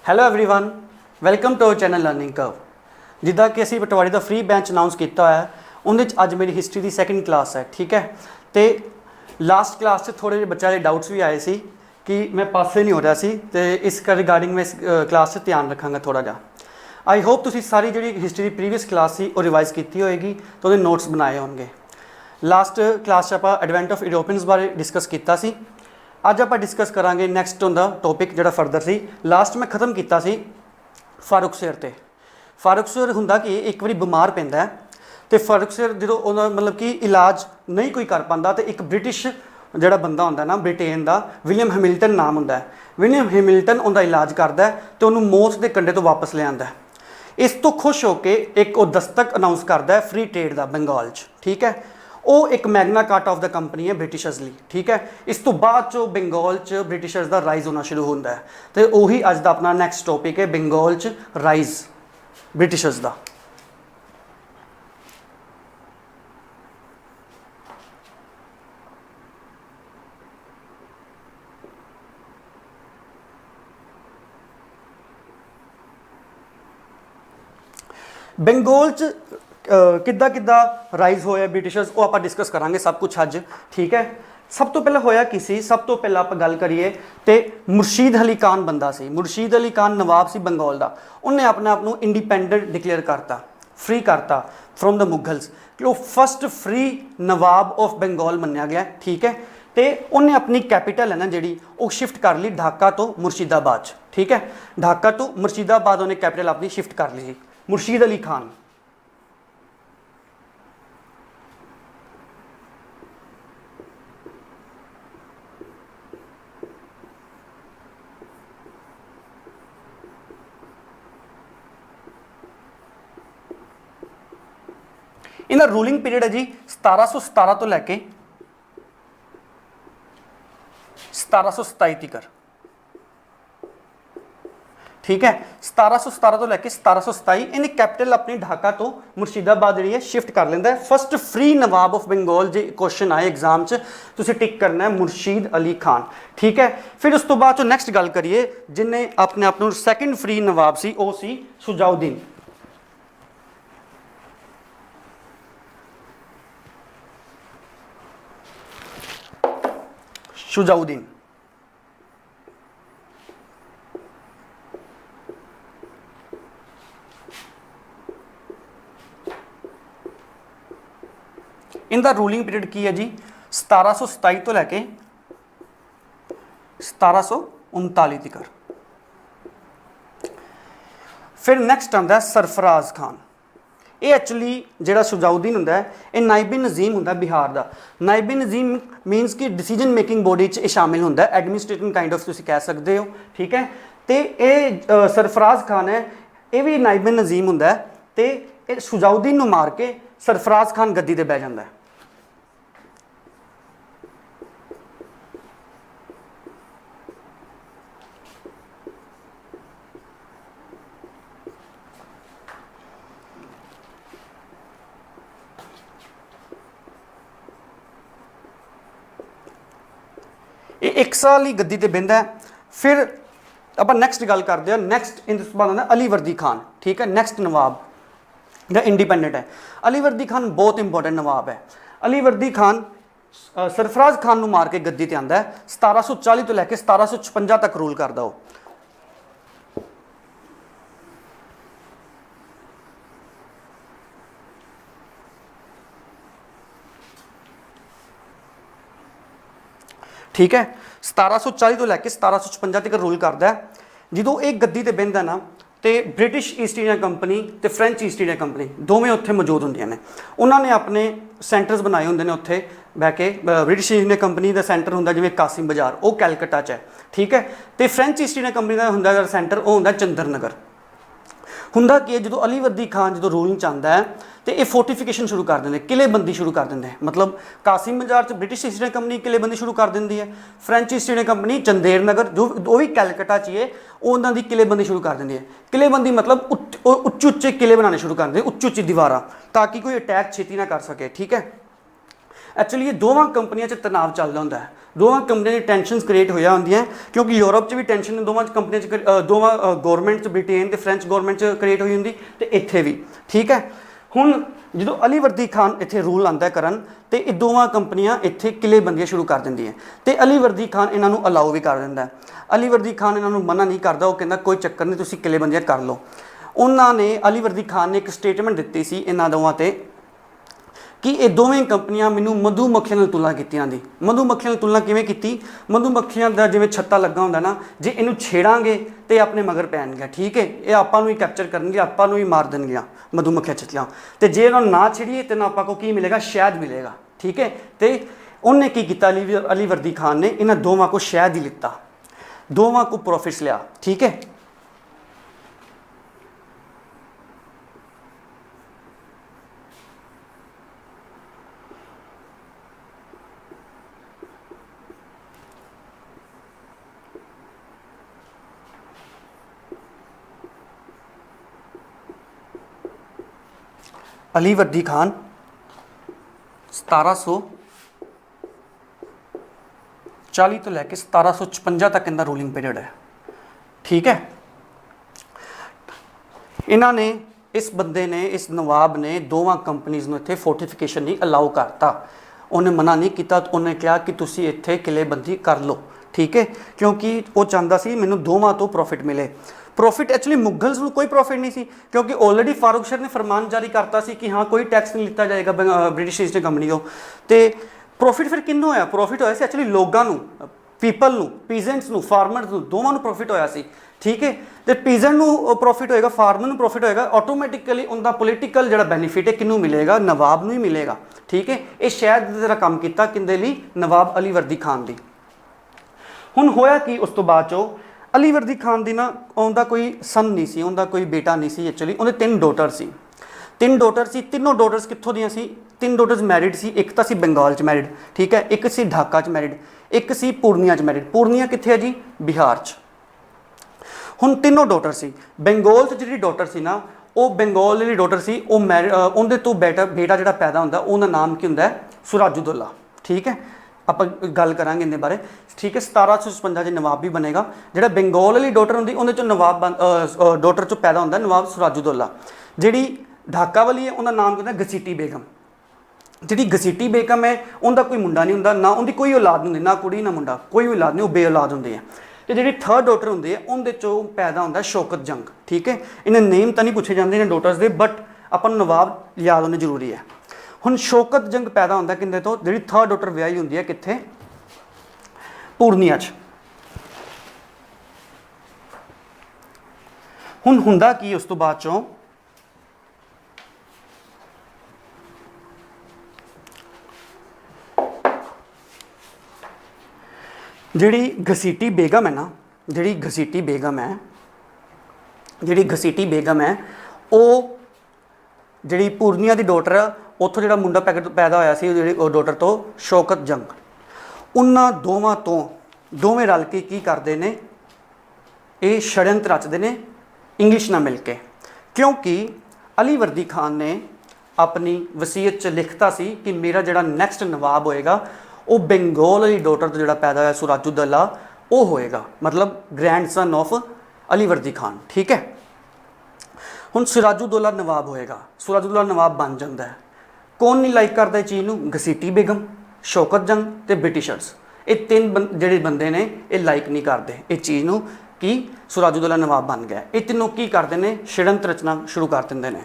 Hello everyone welcome to our channel learning curve. ਜਿੱਦਾਂ ਕਿ ਅਸੀਂ ਪਟਵਾਰੀ ਦਾ ਫ੍ਰੀ ਬੈਂਚ ਅਨਾਉਂਸ ਕੀਤਾ ਹੋਇਆ ਉਹਦੇ 'ਚ ਅੱਜ ਮੇਰੀ ਹਿਸਟਰੀ ਦੀ ਸੈਕਿੰਡ ਕਲਾਸ ਹੈ। ਠੀਕ ਹੈ, ਤੇ ਲਾਸਟ ਕਲਾਸ 'ਚ ਥੋੜ੍ਹੇ ਜਿਹੇ ਬੱਚਿਆਂ ਦੇ ਡਾਊਟਸ ਵੀ ਆਏ ਸੀ ਕਿ ਮੈਂ ਪਾਸੇ ਨਹੀਂ ਹੋ ਰਿਹਾ ਸੀ, ਤੇ ਇਸ ਰਿਗਾਰਡਿੰਗ ਮੈਂ ਇਸ ਕਲਾਸ 'ਚ ਧਿਆਨ ਰੱਖਾਂਗਾ ਥੋੜ੍ਹਾ ਜਿਹਾ। ਆਈ ਹੋਪ ਤੁਸੀਂ ਸਾਰੀ ਜਿਹੜੀ ਹਿਸਟਰੀ ਦੀ ਪ੍ਰੀਵੀਅਸ ਕਲਾਸ ਸੀ ਉਹ ਰਿਵਾਈਜ਼ ਕੀਤੀ ਹੋਏਗੀ ਤੇ ਉਹਦੇ ਨੋਟਸ ਬਣਾਏ ਹੋਣਗੇ। ਲਾਸਟ ਕਲਾਸ 'ਚ ਆਪਾਂ ਐਡਵੈਂਟ ਆਫ ਯੂਰੋਪੀਅਨਸ ਬਾਰੇ ਡਿਸਕਸ ਕੀਤਾ ਸੀ। ਅੱਜ ਆਪਾਂ ਡਿਸਕਸ ਕਰਾਂਗੇ ਨੈਕਸਟ ਹੁੰਦਾ ਟੋਪਿਕ ਜਿਹੜਾ ਫਰਦਰ ਸੀ। ਲਾਸਟ ਮੈਂ ਖਤਮ ਕੀਤਾ ਸੀ ਫਾਰੂਕਸ਼ੇਰ ਤੇ। ਫਾਰੂਕਸ਼ੇਰ ਹੁੰਦਾ ਕਿ ਇੱਕ ਵਾਰੀ ਬਿਮਾਰ ਪੈਂਦਾ ਤੇ ਫਾਰੂਕਸ਼ੇਰ ਜਦੋਂ ਉਹਦਾ ਮਤਲਬ ਕਿ ਇਲਾਜ ਨਹੀਂ ਕੋਈ ਕਰ ਪਾਉਂਦਾ ਤੇ ਇੱਕ ਬ੍ਰਿਟਿਸ਼ ਜਿਹੜਾ ਬੰਦਾ ਹੁੰਦਾ ਨਾ ਬ੍ਰਿਟੇਨ ਦਾ, ਵਿਲੀਅਮ ਹੈਮਿਲਟਨ ਨਾਮ ਹੁੰਦਾ ਹੈ। ਵਿਲੀਅਮ ਹੈਮਿਲਟਨ ਉਹਦਾ ਇਲਾਜ ਕਰਦਾ ਤੇ ਉਹਨੂੰ ਮੌਤ ਦੇ ਕੰਢੇ ਤੋਂ ਵਾਪਸ ਲੈ ਆਉਂਦਾ। ਇਸ ਤੋਂ ਖੁਸ਼ ਹੋ ਕੇ ਇੱਕ ਉਹ ਦਸਤਕ ਅਨਾਉਂਸ ਕਰਦਾ ਫ੍ਰੀ ਟ੍ਰੇਡ ਦਾ ਬੰਗਾਲ 'ਚ। ਠੀਕ ਹੈ, ਉਹ ਇੱਕ ਮੈਗਨਾ ਕਾਰਟਾ ਆਫ ਦਾ ਕੰਪਨੀ ਹੈ ਬ੍ਰਿਟਿਸ਼ਰਸ ਲਈ। ਠੀਕ ਹੈ, ਇਸ ਤੋਂ ਬਾਅਦ 'ਚੋਂ ਬੰਗਾਲ 'ਚ ਬ੍ਰਿਟਿਸ਼ਰਸ ਦਾ ਰਾਈਜ਼ ਹੋਣਾ ਸ਼ੁਰੂ ਹੁੰਦਾ ਹੈ ਤੇ ਉਹੀ ਅੱਜ ਦਾ ਆਪਣਾ ਨੈਕਸਟ ਟੋਪਿਕ ਹੈ, ਬੰਗਾਲ 'ਚ ਰਾਈਜ਼ ਬ੍ਰਿਟਿਸ਼ਰਸ ਦਾ। ਬੰਗਾਲ 'ਚ ਕਿੱਦਾਂ ਰਾਈਜ਼ ਹੋਇਆ ਬ੍ਰਿਟਿਸ਼ਰਸ, ਉਹ ਆਪਾਂ ਡਿਸਕਸ ਕਰਾਂਗੇ ਸਭ ਕੁਝ ਅੱਜ। ਠੀਕ ਹੈ, ਸਭ ਤੋਂ ਪਹਿਲਾਂ ਹੋਇਆ ਕੀ ਸੀ, ਸਭ ਤੋਂ ਪਹਿਲਾਂ ਆਪਾਂ ਗੱਲ ਕਰੀਏ ਤੇ ਮੁਰਸ਼ੀਦ ਅਲੀ ਖਾਨ ਬੰਦਾ ਸੀ। ਮੁਰਸ਼ੀਦ ਅਲੀ ਖਾਨ ਨਵਾਬ ਸੀ ਬੰਗਾਲ ਦਾ। ਉਹਨੇ ਆਪਣੇ ਆਪ ਨੂੰ ਇੰਡੀਪੈਂਡੈਂਟ ਡਿਕਲੇਅਰ ਕਰਤਾ, ਫ੍ਰੀ ਕਰਤਾ ਫਰੋਮ ਦ ਮੁਗਲਸ, ਕਿ ਉਹ first free Nawab of Bengal ਮੰਨਿਆ ਗਿਆ। ਠੀਕ ਹੈ, ਤੇ ਉਹਨੇ ਆਪਣੀ ਕੈਪੀਟਲ ਹੈ ਨਾ ਜਿਹੜੀ ਉਹ ਸ਼ਿਫਟ ਕਰ ਲਈ ਢਾਕਾ ਤੋਂ ਮੁਰਸ਼ਿਦਾਬਾਦ 'ਚ। ਠੀਕ ਹੈ, ਢਾਕਾ ਤੋਂ ਮੁਰਸ਼ਿਦਾਬਾਦ ਉਹਨੇ ਕੈਪੀਟਲ ਆਪਣੀ ਸ਼ਿਫਟ ਕਰ ਲਈ ਸੀ। ਮੁਰਸ਼ੀਦ ਅਲੀ ਖਾਨ ਇਹਦਾ ਰੂਲਿੰਗ ਪੀਰੀਅਡ ਹੈ ਜੀ 1717 ਤੋਂ ਲੈ ਕੇ 1727 ਤੱਕ। ਠੀਕ ਹੈ, 1717 ਤੋਂ ਲੈ ਕੇ 1727 ਇਹਨੇ ਕੈਪੀਟਲ ਆਪਣੀ ਢਾਕਾ ਤੋਂ ਮੁਰਸ਼ਿਦਾਬਾਦ ਜਿਹੜੀ ਹੈ ਸ਼ਿਫਟ ਕਰ ਲੈਂਦਾ ਹੈ। First free Nawab of Bengal ਜੇ ਕੁਐਸਚਨ ਆਏ ਐਗਜ਼ਾਮ 'ਚ ਤੁਸੀਂ ਟਿਕ ਕਰਨਾ ਹੈ ਮੁਰਸ਼ੀਦ ਅਲੀ ਖਾਨ। ਠੀਕ ਹੈ, ਫਿਰ ਉਸ ਤੋਂ ਬਾਅਦ ਚੋਂ ਨੈਕਸਟ ਗੱਲ ਕਰੀਏ ਜਿਹਨੇ ਆਪਣੇ ਆਪ ਨੂੰ ਸੈਕਿੰਡ ਫ੍ਰੀ ਨਵਾਬ ਸੀ, ਉਹ ਸੀ ਸੁਜਾਉਦੀਨ। ਸ਼ੁਜਾਉਦੀਨ ਇਹਦਾ ਰੂਲਿੰਗ ਪੀਰੀਅਡ ਕੀ ਹੈ ਜੀ 1727 ਤੋਂ ਲੈ ਕੇ 1739 ਤੱਕ। ਫਿਰ ਨੈਕਸਟ ਆਉਂਦਾ ਸਰਫਰਾਜ਼ ਖਾਨ। ਇਹ ਐਕਚੁਅਲੀ ਜਿਹੜਾ ਸੁਜਾਉਦੀਨ ਹੁੰਦਾ ਹੈ ਇਹ ਨਾਇਬ ਨਜ਼ੀਮ ਹੁੰਦਾ ਬਿਹਾਰ ਦਾ। ਨਾਇਬ ਨਜ਼ੀਮ ਮੀਨਸ ਕਿ ਡਿਸੀਜਨ ਮੇਕਿੰਗ ਬੋਡੀ 'ਚ ਇਹ ਸ਼ਾਮਿਲ ਹੁੰਦਾ, ਐਡਮਿਨਿਸਟ੍ਰੇਟਿਵ ਕਾਈਂਡ ਆਫ ਤੁਸੀਂ ਕਹਿ ਸਕਦੇ ਹੋ। ਠੀਕ ਹੈ, ਤੇ ਇਹ ਸਰਫਰਾਜ਼ ਖਾਨ ਹੈ, ਇਹ ਵੀ ਨਾਇਬ ਨਜ਼ੀਮ ਹੁੰਦਾ ਤੇ ਇਹ ਸੁਜਾਉਦੀਨ ਨੂੰ ਮਾਰ ਕੇ ਸਰਫਰਾਜ਼ ਖਾਨ ਗੱਦੀ ਤੇ ਬਹਿ ਜਾਂਦਾ ਹੈ। ਇਹ 1 ਸਾਲ ਹੀ ਗੱਦੀ ਤੇ ਬਹਿੰਦਾ। ਫਿਰ ਆਪਾਂ ਨੈਕਸਟ ਗੱਲ ਕਰਦੇ ਹਾਂ, ਨੈਕਸਟ ਇਸ ਤੋਂ ਬਾਅਦ ਆਉਂਦਾ ਅਲੀ ਵਰਦੀ ਖਾਨ। ਠੀਕ ਹੈ, ਨੈਕਸਟ ਨਵਾਬ ਜਿਹੜਾ ਇੰਡੀਪੈਂਡੈਂਟ ਹੈ। ਅਲੀ ਵਰਦੀ ਖਾਨ ਬਹੁਤ ਇੰਪੋਰਟੈਂਟ ਨਵਾਬ ਹੈ। ਅਲੀ ਵਰਦੀ ਖਾਨ ਸਰਫਰਾਜ਼ ਖਾਨ ਨੂੰ ਮਾਰ ਕੇ ਗੱਦੀ ਤੇ ਆਉਂਦਾ ਹੈ। 1740 ਤੋਂ ਲੈ ਕੇ 1756 ਤੱਕ ਰੂਲ ਕਰਦਾ ਉਹ। ਠੀਕ ਹੈ, 1740 ਤੋਂ ਲੈ ਕੇ 1756 ਤੱਕ ਰੂਲ ਕਰਦਾ ਹੈ। ਜਦੋਂ ਇਹ ਗੱਦੀ ਤੇ ਬਹਿੰਦਾ ਨਾ ਤੇ ਬ੍ਰਿਟਿਸ਼ ਈਸਟ ਇੰਡੀਆ ਕੰਪਨੀ ਤੇ ਫ੍ਰੈਂਚ ਈਸਟ ਇੰਡੀਆ ਕੰਪਨੀ ਦੋਵੇਂ ਉੱਥੇ ਮੌਜੂਦ ਹੁੰਦੀਆਂ ਨੇ। ਉਹਨਾਂ ਨੇ ਆਪਣੇ ਸੈਂਟਰਸ ਬਣਾਏ ਹੁੰਦੇ ਨੇ ਉੱਥੇ ਬਹਿ ਕੇ। ਬ੍ਰਿਟਿਸ਼ ਈਸਟ ਇੰਡੀਆ ਕੰਪਨੀ ਦਾ ਸੈਂਟਰ ਹੁੰਦਾ ਜਿਵੇਂ ਕਾਸਿਮ ਬਾਜ਼ਾਰ, ਉਹ ਕੈਲਕੱਟਾ 'ਚ ਹੈ। ਠੀਕ ਹੈ, ਤੇ ਫ੍ਰੈਂਚ ਈਸਟ ਇੰਡੀਆ ਕੰਪਨੀ ਦਾ ਹੁੰਦਾ ਜਿਹੜਾ ਸੈਂਟਰ ਉਹ ਹੁੰਦਾ ਚੰਦਰ ਨਗਰ। ਹੁੰਦਾ ਕਿ ਜਦੋਂ ਅਲੀ ਵਰਦੀ ਖਾਨ ਜਦੋਂ ਰੂਲਿੰਗ 'ਚ ਆਉਂਦਾ ਹੈ ਤੇ ਇਹ ਫੋਰਟੀਫਿਕੇਸ਼ਨ ਸ਼ੁਰੂ ਕਰ ਦਿੰਦੇ, ਕਿਲੇਬੰਦੀ ਸ਼ੁਰੂ ਕਰ ਦਿੰਦੇ। ਮਤਲਬ ਕਾਸਿਮ ਬਾਜ਼ਾਰ 'ਚ ਬ੍ਰਿਟਿਸ਼ ਈਸਟ ਇੰਡੀਆ ਕੰਪਨੀ ਕਿਲੇਬੰਦੀ ਸ਼ੁਰੂ ਕਰ ਦਿੰਦੀ ਹੈ। ਫ੍ਰੈਂਚ ਈਸਟ ਇੰਡੀਆ ਕੰਪਨੀ ਚੰਦੇਰ ਨਗਰ ਜੋ ਉਹ ਵੀ ਕੈਲਕੱਟਾ 'ਚ ਹੀ ਹੈ, ਉਹਨਾਂ ਦੀ ਕਿਲੇਬੰਦੀ ਸ਼ੁਰੂ ਕਰ ਦਿੰਦੀ ਹੈ। ਕਿਲੇਬੰਦੀ ਮਤਲਬ ਉੱਚੇ ਉੱਚੇ ਕਿਲੇ ਬਣਾਉਣੇ ਸ਼ੁਰੂ ਕਰ ਦਿੰਦੇ, ਉੱਚੀ ਉੱਚੀ ਦੀਵਾਰਾਂ, ਤਾਂ ਕਿ ਕੋਈ ਅਟੈਕ ਛੇਤੀ ਨਾ ਕਰ ਸਕੇ। ਠੀਕ ਹੈ, एक्चुअली ये दोवां कंपनियां च तनाव चल रहा होंदा है, दोवां कंपनियां दी टेंशनस क्रिएट होया होंदियां, क्योंकि यूरोप च भी टेंशन दोवां कंपनियां च दोवां गौरमेंट च ब्रिटेन ते फ्रेंच गौरमेंट च क्रिएट होई होंदी ते इत्थे भी। ठीक है, हुण जो अली वर्दी खान इत्थे रूल आंदा करन ते ये दोवां कंपनियां इत्थे किलेबंदियां शुरू कर दिंदियां ते अली वर्दी खान इन्हां नूं अलाउ भी कर दिंदा है। अली वर्दी खान इन्हां नूं मना नहीं करदा, वो कहंदा कोई चक्कर नहीं, तुसीं किलेबंदियां कर लो। उन्होंने अली वर्दी खान ने एक स्टेटमेंट दी सी इन्हां दोवां ते कि ये दोवें कंपनियां मैनू मधुमक्खियां नाल तुलना कीतियां दी। मधुमक्खियां नाल तुलना किवें कीती? मधुमक्खियां दा जिवें छत्ता लगा हुंदा ना, जे इनू छेड़ांगे तो अपने मगर पैणगियां, ठीक है, ये आपां नूं ही कैप्चर करनगियां, आपां नूं ही मार देणगियां मधुमक्खियां छत्तियां, तो जे इन्हां नूं ना छेड़िए तो आपां को की मिलेगा? शहद मिलेगा। ठीक है, तो उन्हें की कीता अली वर्दी खान ने इन्हां दोवां को शहद ही लिता, दोवां को प्रॉफिट्स लिया। ठीक है, अली वर्दी खान 1740 तो लैके 1756 तक इनका रूलिंग पीरियड है। ठीक है, इन्होंने इस बंदे ने, इस नवाब ने दोवां कंपनीज़ नूं इत्थे फोर्टिफिकेशन नहीं अलाउ करता, उन्हें मना नहीं किया, उन्हें कहा कि तुसी इत्थे किलेबंदी कर लो। ठीक है, क्योंकि वो चाहता सी मैनू दोवां तो प्रॉफिट मिले। प्रॉफिट एक्चुअली मुगल्स को कोई प्रॉफिट नहीं सी, क्योंकि ऑलरेडी फारूक शाह ने फरमान जारी करता सी कि हाँ कोई टैक्स नहीं लिया जाएगा ब्रिटिश ईस्ट इंडिया कंपनी को। तो प्रॉफिट फिर किन्नू होया? प्रॉफिट होया सी एक्चुअली लोगों नूं, पीपल नूं, पीजेंट्स नूं, फार्मर्स नूं, दोवां नूं प्रॉफिट होया सी। ठीक है, तो पीजेंट नूं प्रॉफिट होएगा, फार्मर नूं प्रॉफिट होएगा, ऑटोमैटिकली उनका पोलिटिकल जिहड़ा बैनीफिट है किन्नू मिलेगा? नवाब नूं ही मिलेगा। ठीक है, ये शायद जरा काम किया किंदे लई? नवाब अली वर्दी खान दी। हुण होया कि उस तो बाद चो अली वर्दी खान दी ना उनका कोई सन नहीं सी, उनका कोई बेटा नहीं सी, एक्चुअली उन्हें 3 डॉटर सी, 3 डॉटर सी। तीनों डॉटर्स कित्थों दियां सी? 3 डॉटर्स मैरिड सी, एक तो सी बंगाल च मैरिड, ठीक है, एक सी ढाका च मैरिड, एक सी पूर्निया च मैरिड। पूर्निया कित्थे है जी? बिहार च। हुण तीनों डॉटर सी। बंगाल च जिहड़ी डॉटर सी ना, वो बंगाल वाली डॉटर सी, वो मैरिड, उहदे तो बेटा जिहड़ा पैदा हुंदा उहदा नाम की हुंदा है? सुराजुद्दौला। ठीक है, आप गल करांगे इहदे बारे। ठीक है, 1756 च नवाब भी बनेगा। जिहड़ा बंगाल वाली डॉटर हुंदी उहदे चों नवाब डॉटर चों पैदा हुंदा नवाब सुराजुद्दौला। जिहड़ी ढाका वाली है उहदा नाम हुंदा घसीटी बेगम। जिहड़ी घसीटी बेगम है उनका कोई मुंडा नहीं हुंदा, ना उनकी कोई औलाद नहीं हुंदी, ना कुड़ी ना मुंडा, कोई औलाद नहीं, वो बे औलाद हुंदे है। तो जिहड़ी 3rd डॉटर हुंदी है उहदे चों पैदा हुंदा शौकत जंग। ठीक है, इन्हें नेम तो नहीं पूछे जाते इन्हें डॉटर्स के, बट अपन नवाब याद होने जरूरी है। हुण शौकत जंग पैदा होंदा किंदे तो? जिहड़ी 3rd डॉटर विआही हुंदी है कित्थे? पूर्निया च। हुण हुंदा की उस तो बाद चों जिहड़ी घसीटी बेगम है ना, जिहड़ी घसीटी बेगम है, जिहड़ी घसीटी बेगम है, वो जिहड़ी पूर्निया की डॉटर है, उत्थों जिहड़ा मुंडा पैदा होया सी जिहड़ी डॉटर तो शौकत जंग, उन्हां दोवां तो दोवें रल के की करते हैं? ये षड्यंत्र रचते हैं इंग्लिश नाल मिल के। क्योंकि अली वर्दी खान ने अपनी वसीयत च लिखता सी कि मेरा जिहड़ा नैक्सट नवाब होएगा वो बंगाल वाली डॉटर तो जिहड़ा पैदा होया सुराजुद्दौला वो होएगा, मतलब ग्रैंड सन ऑफ अली वर्दी खान। ठीक है, हुण सिराजुद्दौला नवाब होएगा, सिराजुद्दौला नवाब बन जाता है। कौन नहीं लाइक करता इस चीज़ में? घसीटी बेगम, शौकत जंग ते ब्रिटिशर्स। ये 3 जिहड़े बंदे ने ये लाइक नहीं करते इस चीज़ में कि सिराजुद्दौला नवाब बन गया। ये तीनों की करते हैं? षड्यंत्र रचना शुरू कर देंगे ने।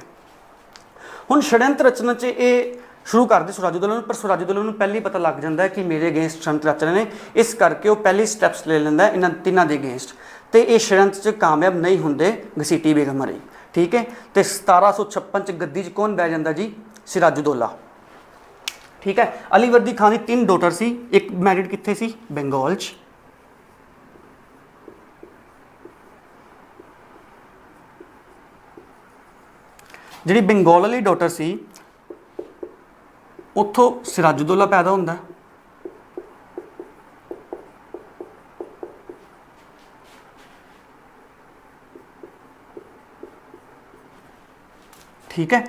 हुण षड्यंत्र रचना च ये शुरू करते सिराजुद्दौला, पर सिराजुद्दौला पहले ही पता लग जाता है कि मेरे अगेंस्ट षड्यंत्र रच रहे हैं, इस करके वो पहले स्टैप्स ले लेंदा इन्हां तीनों के अगेंस्ट, तो ये षड्यंत्र च कामयाब नहीं होंगे घसीटी बेगम हरी। ठीक है, तो 1756 च गद्दी च कौन बह जाता जी? सिराजुद्दौला। ठीक है, अली वर्दी खान की 3 डॉटर सी, एक मैरिड कित्थे सी? बंगाल च। जिहड़ी बंगाल वाली डॉटर सी उत्थों सिराजुद्दौला पैदा होंदा। ठीक है,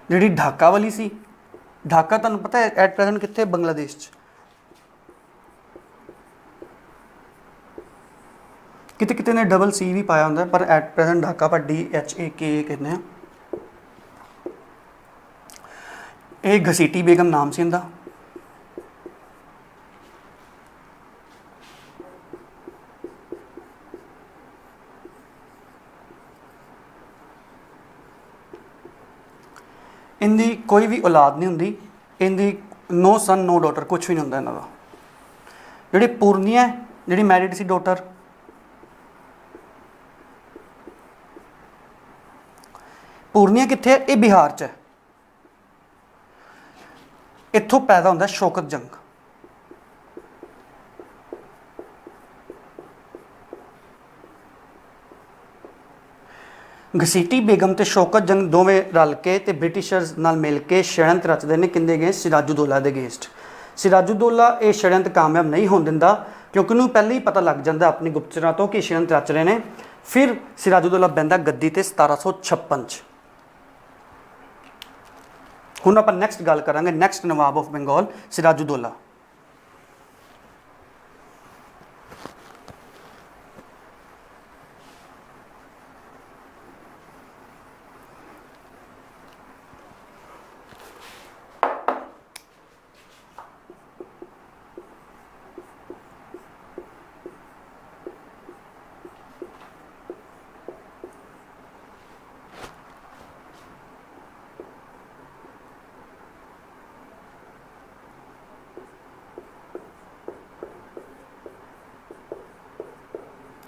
जिहड़ी ढाका वाली सी ढाका तुहानूं पता है एट प्रेजेंट कित्थे बांग्लादेश च, किते किते ने डबल सी भी पाया होंदा पर एट प्रेजेंट ढाका पर DHAK कहने हैं। ये घसीटी बेगम नाम से इनका। इनकी कोई भी औलाद नहीं होंगी, इनकी नो सन नो डॉटर कुछ भी नहीं होंदा इन्हां दा। जिहड़ी पूर्णिया है जिहड़ी मैरिड सी डॉटर, पूर्णिया कित्थे है? ये बिहार च है। इत्थों पैदा होंदा शौकत जंग। घसीटी बेगम ते शौकत जंग दोवें रल के ते ब्रिटिशर्स नाल मिल के षडयंत्र रचते हैं किंदे अगेंस्ट? सिराजुद्दौला दे अगेंस्ट। सिराजुद्दौला ये षडयंत्र कामयाब नहीं होने दिंदा क्योंकि उन्होंने पहले ही पता लग जाता अपनी गुप्तचरों तो कि षडयंत्र रच रहे हैं। फिर सिराजुद्दौला बहंदा गद्दी ते 1756। हुण आपां नैक्सट गल करांगे नैक्सट नवाब ऑफ बंगाल सिराजुद्दौला।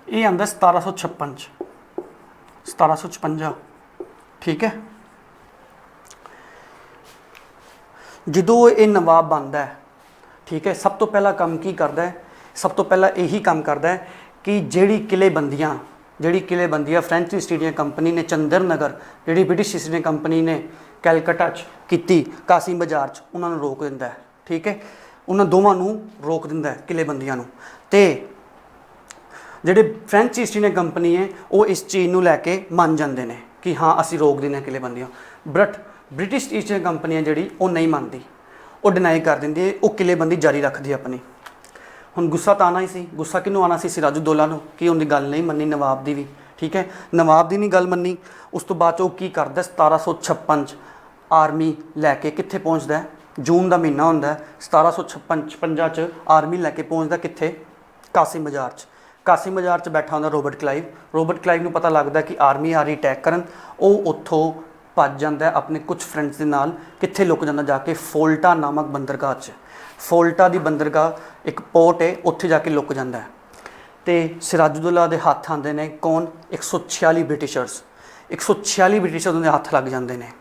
ये आंदा 1756 1756, ठीक है। जो ये नवाब बनता है, ठीक है, सब तो पहला काम की करता है? सब तो पहला यही काम करता है कि जिहड़ी किलेबंदियाँ फ्रेंच ईस्ट इंडिया कंपनी ने चंदर नगर, जिहड़ी ब्रिटिश ईस्ट इंडिया कंपनी ने कैलकटा की कासिम बाजार च, उन्होंने रोक दिंदा है, ठीक है। उन्होंने दोवां नूं रोक दिंदा है किलेबंदियां नूं। ते ਜਿਹੜੇ फ्रेंच ईस्ट इंडिया कंपनी है वो इस चीज़ को लैके मन जाते हैं कि हाँ असी रोक देने किलेबंदियां, but British East India Company है जी वो नहीं मानती, वो डिनाई कर देंदी है, वो किलेबंदी जारी रखती अपनी। हुण गुस्सा तो आना ही सी, गुस्सा किनू आना सी? सिराजुद्दौला नूं कि उनकी गल नहीं मन्नी नवाब की भी, ठीक है। नवाब की नहीं गल मन्नी, उस तो बाद वो की करदा 1756 आर्मी लैके कित्थे पहुँचता है? जून का महीना होंदा है, 1756 आर्मी लैके पहुँचता कित्थे? कासिम बाजार च। कासिम बाजार च बैठा होंदा रॉबर्ट क्लाइव। रॉबर्ट क्लाइव नूं पता लगता कि आर्मी आ रही अटैक करन, वो उत्थों भज जाता है अपने कुछ फ्रेंड्स के नाल। कित्थे लुक जाता जाके? फोल्टा नामक बंदरगाह च। फोल्टा की बंदरगाह एक पोर्ट है, उत्थे जाके लुक जाता है। तो सिराजुद्दौला के हत्थ आते हैं कौन? 146 ब्रिटिशर्स। 146 ब्रिटिशर्स उन्हें हत्थ लग जाते हैं।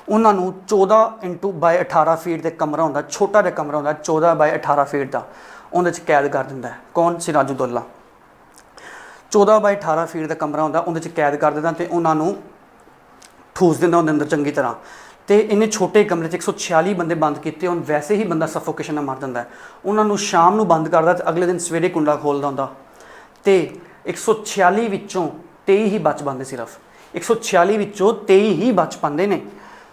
उन्होंने 14x/18 फीट का कमरा होंदा, छोटा जिहा कमरा होंदा 14x18 फीट का, उहदे च कैद कर दिंदा है। कौन? सिराजुद्दौला। 14x18 फीट का कमरा होंदा, उहदे च कैद कर दिंदा ते उन्होंने ठूस दिंदा उहदे अंदर चंगी तरह। तो इन्हें छोटे कमरे 146 बंदे बंद किए, हम वैसे ही बंदा सफोकेशन नाल मर जाता है। उन्होंने शाम को बंद करता तो अगले दिन सवेरे कुंडा खोलता होंदा। तो 146 विचों 23 ही बच पाते, सिर्फ 146 विचों 23 ही बच पाते हैं,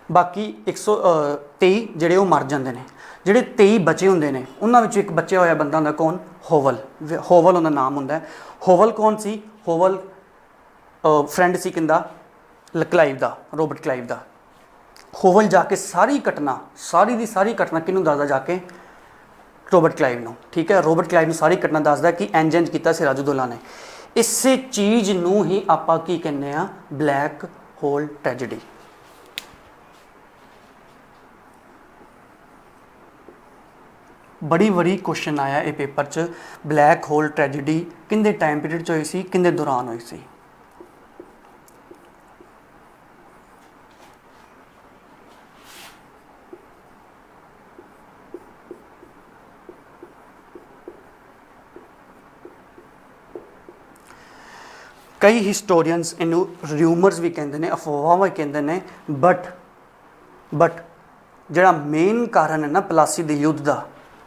बाकी 123 ਜਿਹੜੇ ਉਹ ਮਰ ਜਾਂਦੇ ਨੇ। ਜਿਹੜੇ 23 ਬਚੇ ਹੁੰਦੇ ਨੇ ਉਹਨਾਂ ਵਿੱਚੋਂ ਇੱਕ ਬਚਿਆ ਹੋਇਆ ਬੰਦਾ ਹੁੰਦਾ ਕੌਣ? ਹੋਵਲ। ਹੋਵਲ ਉਹਦਾ ਨਾਮ ਹੁੰਦਾ। ਹੋਵਲ ਕੌਣ ਸੀ? ਹੋਵਲ फ्रेंड सी किंदा? क्लाइव का, रॉबर्ट क्लाइव का। होवल जाके सारी की सारी घटना किनू दसदा? जाके रॉबर्ट क्लाइव नूं, ठीक है। रॉबर्ट क्लाइव नूं सारी घटना दसदा कि इंज किया सिराजुद्दौला ने। इस चीज़ नूं ही आपां की कहने आ? Black hole tragedy. बड़ी बड़ी क्वेश्चन आया ये पेपर च, ब्लैक होल ट्रैजेडी किंदे टाइम पीरियड च होई सी, किंदे दौरान होई सी? कई हिस्टोरीअनस इनू र्यूमर्स भी कहते हैं, अफवाह भी कहते हैं, बट जिहड़ा मेन कारण है ना प्लासी दे युद्ध का,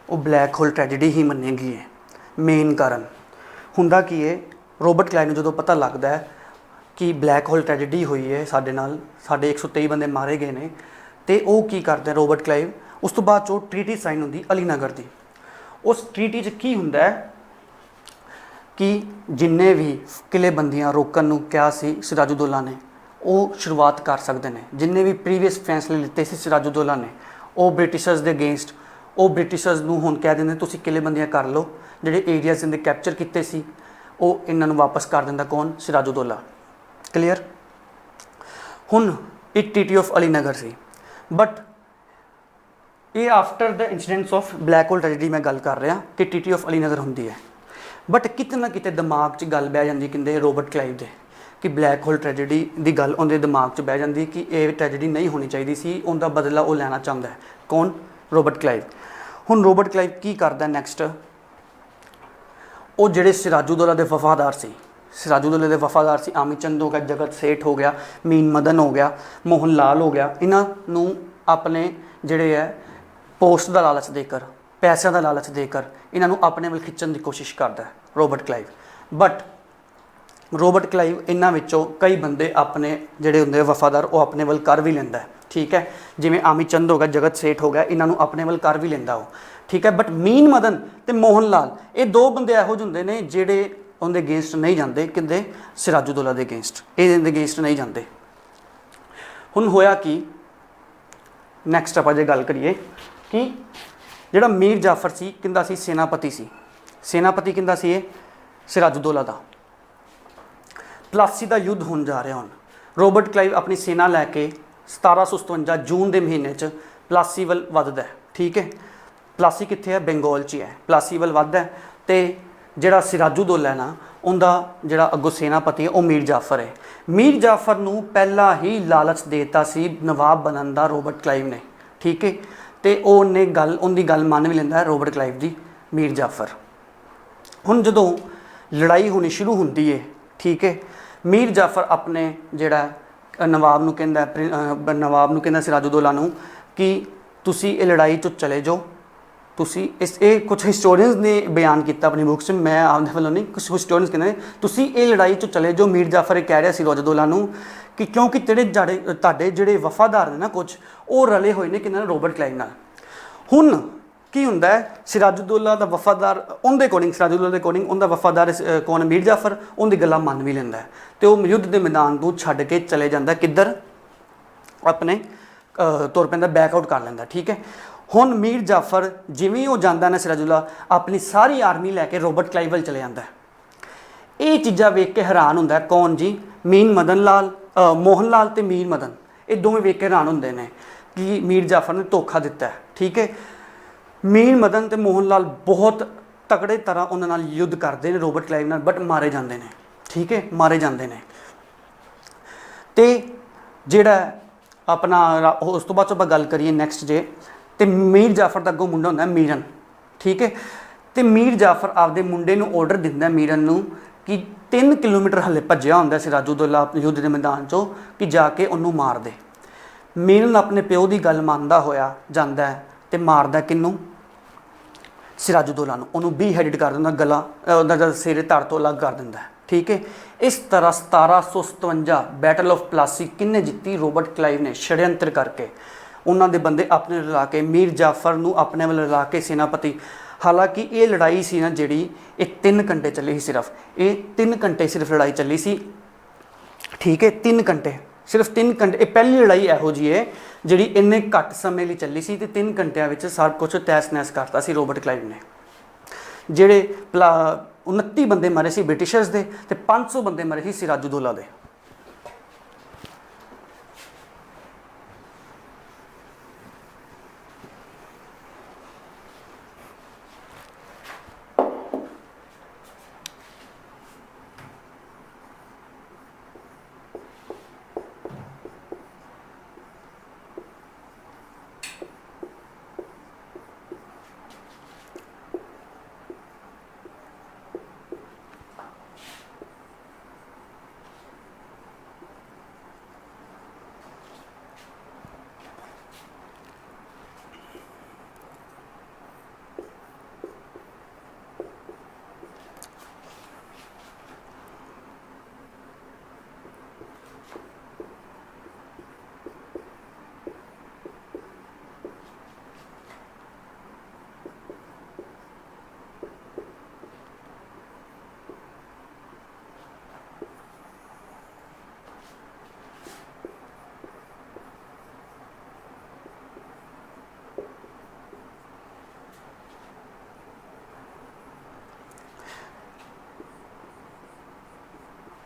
वो ब्लैक होल ट्रैजेडी ही मन्नी गई है। मेन कारण हुंदा की है? रॉबर्ट क्लाइव नूं जदों पता लगता है कि ब्लैक होल ट्रैजेडी हुई है, साडे नाल साडे 123 बंदे मारे गए ने, तो वह की करते हैं रॉबर्ट क्लाइव? उस तो बाद चो ट्रीटी साइन होंदी अलीनगर की। उस ट्रीटी च की हुंदा है कि जिन्ने भी किलेबंदियां रोकन नूं कहा सी सिराजुद्दौला ने वो शुरुआत कर सकते हैं। जिन्ने भी प्रीवियस फैसले लिते सी सिराजुद्दौला ने वो ब्रिटिशर्स के अगेंस्ट, वो ब्रिटिशर्स नूं हुण कह देंगे तुसीं किलेबंदियां कर लो, जिहड़े एरियाज इनके कैप्चर किए सी वो इन्हां नूं वापस कर दिंदा कौन, सिराजुद्दौला। क्लीयर। हुण एक ट्रीटी ऑफ अलीनगर सी, बट ये after the incidents of black hole tragedy मैं गल कर रहा कि ट्रीटी ऑफ अलीनगर होंदी है। बट किते ना किते दिमाग च गल बह जाती कि रॉबर्ट क्लाइव दे कि ब्लैक होल ट्रैजेडी की गल उनके दिमाग च बह जाती कि ये ट्रैजेडी नहीं होनी चाहिए सी, उनका बदला वो लेना चाहता है कौन, रॉबर्ट क्लाइव। हुण रॉबर्ट क्लाइव की करता नैक्सट, वो जिहड़े सिराजुद्दौला के वफादार सी, सिराजुद्दौला के वफादार सी आमी चंद हो गया, जगत सेठ हो गया, मीन मदन हो गया, मोहन लाल हो गया, इन्हों अपने जिहड़े है पोस्ट का लालच देकर, पैसों का लालच देकर इन्हों अपने वाल खिंचण की कोशिश करता है Robert Clive. But Robert Clive इन्हां विचों कई बंदे अपने जिहड़े हुंदे वफादार वो अपने वाल कर भी लैंदा है, ठीक है। जिवें आमी चंद हो गया, जगत सेठ हो गया, इन्हों अपने वाल कर भी लैंदा वो, ठीक है। बट मीन मदन ते मोहन लाल ये दो बंदे इहो जिहे हुंदे ने जिहड़े उनके अगेंस्ट नहीं जाते, किंदे सिराजुद्दौला के अगेंस्ट, ये अगेंस्ट नहीं जाते। हुण होया कि नैक्सट आपां जे गल करिए कि जिहड़ा मीर जाफर सी किंदा सी, सेनापति सी। सेनापति किंदा सी ये, सिराजुद्दौला दा। प्लासी का युद्ध होने जा रहा। हुण रॉबर्ट क्लाइव अपनी सेना लैके 1757 जून के महीने प्लासी वल वधदा है, ठीक है। प्लासी कित्थे है, बंगाल च है। प्लासी वल वधदा है तो जिहड़ा सिराजुद्दौला है ना उनका जिहड़ा अगों सेनापति है वो मीर जाफर है। मीर जाफर नूं पहला ही लालच देता सी नवाब बनन दा रॉबर्ट क्लाइव ने, ठीक है। तो उन्हें उनकी गल मान भी लैंदा है रॉबर्ट क्लाइव की, मीर जाफर। हुण जदों लड़ाई होनी शुरू होंदी है, ठीक है, मीर जाफर अपने जिहड़ा नवाब नूं कहंदा सिराजुद्दौला नूं कि तुसी ये लड़ाई चो चले जाओ, तुसी ये कुछ हिस्टोरियंस ने बयान किया अपनी बुक्स में, मैं आपदे वालों नहीं, कुछ हिस्टोरियंस कहते हैं तुसी ये लड़ाई चो चले जाओ। मीर जाफर ये कह रहा सिराजुद्दौला नूं कि क्योंकि तुहाडे जिहड़े वफादार ने ना कुछ वो रले हुए ने किन्हां रॉबर्ट क्लाइव नाल। हुण की हुंदा है, सिराजुद्दौला दा वफादार उनके अकॉर्डिंग, सिराजुद्दौला के अकॉर्डिंग उनका वफादार कौन, मीर जाफर, उनकी गल्लां मान भी लैंदा है। तो वह युद्ध के मैदान को छड्ड के चले जाता किधर, अपने तुर पैंदा, बैकआउट कर लैंदा, ठीक है। हुण मीर जाफर जिवें वो जाता ना, सिराजुद्दौला अपनी सारी आर्मी लैके रॉबर्ट क्लाइव वल चले जाता है। ये चीज़ां वेख के हैरान होंदा है कौन जी, मीन मदन लाल, मोहन लाल ते मीर मदन, ये दोवें वेख के हैरान होंदे ने कि मीर जाफर ने धोखा दिता है, ठीक है। मीर मदन ते मोहन लाल बहुत तगड़े तरह उन्हां नाल युद्ध करते हैं रॉबर्ट क्लाइव नाल, बट मारे जाते हैं, ठीक है, मारे जाते हैं। तो जिहड़ा अपना उस तो बाद गल करिए नैक्सट जे, तो मीर जाफर का अगों मुंडा होंदा मीरन, ठीक है। तो मीर जाफर आपदे मुंडे नूं ऑर्डर दिंदा मीरन नूं कि 3 किलोमीटर हले भज्जिया हुंदा सिराजुद्दौला युद्ध के मैदान चों कि जाके उन्होंने मार दे। मीरन अपने प्यो की गल मानदा होया जांदा है ते मारदा किन्नू, सिराजुद्दौला नूं, उन्होंने बी हैडिड कर दिंदा, गला उहदा सिर धड़ तो अलग कर दिंदा है, ठीक है। इस तरह 1757 बैटल ऑफ प्लासी किन्ने जीती, रॉबर्ट क्लाइव ने षड्यंत्र करके उन्होंने बंदे अपने ला के मीर जाफर नूं अपने वाल ला के सेनापति। हालांकि ये लड़ाई सी ना जिहड़ी ये 3 घंटे चली सी, सिर्फ ये 3 घंटे सिर्फ लड़ाई चली सी, ठीक है। 3 घंटे, सिर्फ 3 घंटे। ये पहली लड़ाई इहो जी है जिहड़ी इन्ने घट समय लिए चली सी, 3 घंटिया विच सब कुछ तैस नैस करता सी रॉबर्ट क्लाइव ने। जिहड़े 29 बंदे मरे सी ब्रिटिशर्स दे ते 500 बंदे मरे सी सिराजुद्दौला दे।